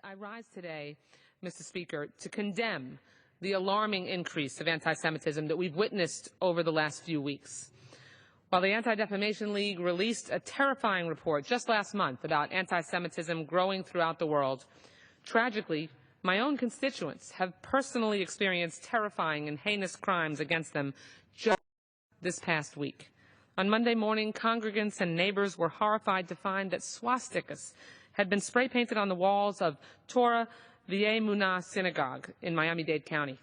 I rise today, Mr. Speaker, to condemn the alarming increase of anti-Semitism that we've witnessed over the last few weeks. While the Anti-Defamation League released a terrifying report just last month about anti-Semitism growing throughout the world, tragically, my own constituents have personally experienced terrifying and heinous crimes against them just this past week. On Monday morning, congregants and neighbors were horrified to find that swastikas had been spray painted on the walls of Torah V'Emunah Synagogue in Miami-Dade County.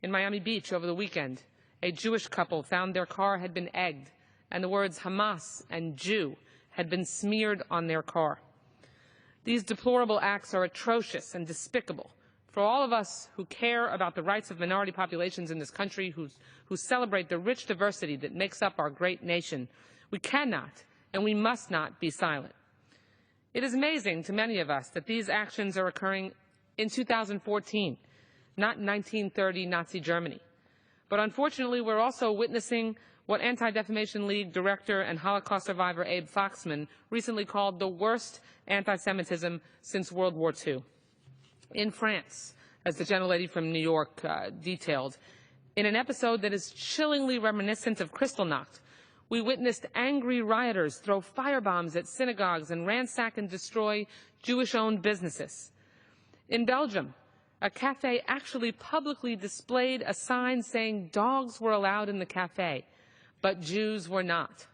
In Miami Beach over the weekend, a Jewish couple found their car had been egged and the words Hamas and Jew had been smeared on their car. These deplorable acts are atrocious and despicable. For all of us who care about the rights of minority populations in this country, who celebrate the rich diversity that makes up our great nation, we cannot and we must not be silent. It is amazing to many of us that these actions are occurring in 2014, not in 1930 Nazi Germany. But unfortunately, we're also witnessing what Anti-Defamation League director and Holocaust survivor Abe Foxman recently called the worst anti-Semitism since World War II. In France, as the gentlelady from New York detailed, in an episode that is chillingly reminiscent of Kristallnacht, we witnessed angry rioters throw firebombs at synagogues and ransack and destroy Jewish-owned businesses. In Belgium, a cafe actually publicly displayed a sign saying dogs were allowed in the cafe, but Jews were not.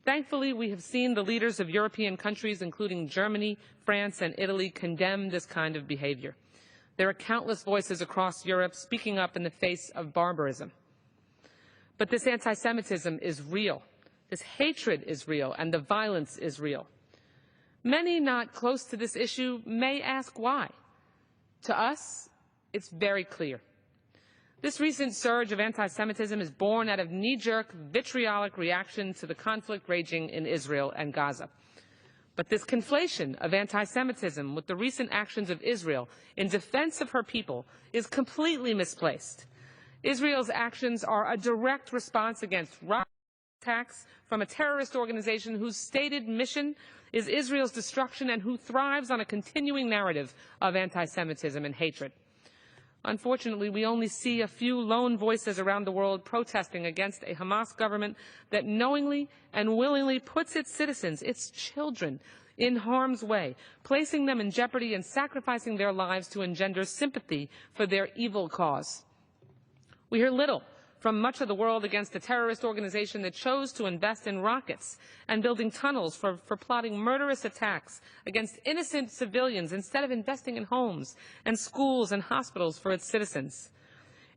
Thankfully, we have seen the leaders of European countries, including Germany, France, and Italy, condemn this kind of behavior. There are countless voices across Europe speaking up in the face of barbarism. But this anti-Semitism is real. This hatred is real, and the violence is real. Many not close to this issue may ask why. To us, it's very clear. This recent surge of anti-Semitism is born out of knee-jerk, vitriolic reaction to the conflict raging in Israel and Gaza. But this conflation of anti-Semitism with the recent actions of Israel in defense of her people is completely misplaced. Israel's actions are a direct response against rocket attacks from a terrorist organization whose stated mission is Israel's destruction and who thrives on a continuing narrative of anti-Semitism and hatred. Unfortunately, we only see a few lone voices around the world protesting against a Hamas government that knowingly and willingly puts its citizens, its children, in harm's way, placing them in jeopardy and sacrificing their lives to engender sympathy for their evil cause. We hear little from much of the world against a terrorist organization that chose to invest in rockets and building tunnels for plotting murderous attacks against innocent civilians instead of investing in homes and schools and hospitals for its citizens.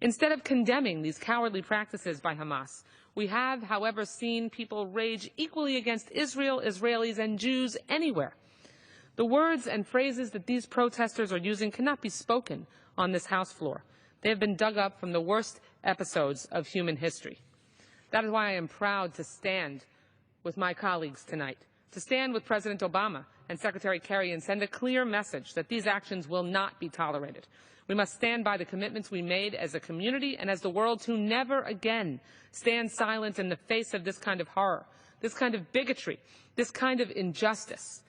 Instead of condemning these cowardly practices by Hamas, we have, however, seen people rage equally against Israel, Israelis, and Jews anywhere. The words and phrases that these protesters are using cannot be spoken on this House floor. They have been dug up from the worst episodes of human history. That is why I am proud to stand with my colleagues tonight, to stand with President Obama and Secretary Kerry and send a clear message that these actions will not be tolerated. We must stand by the commitments we made as a community and as the world to never again stand silent in the face of this kind of horror, this kind of bigotry, this kind of injustice.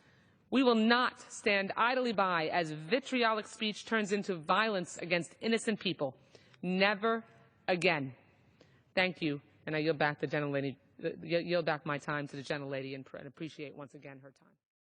We will not stand idly by as vitriolic speech turns into violence against innocent people. Never again. Thank you, and I yield back my time to the gentlelady and appreciate once again her time.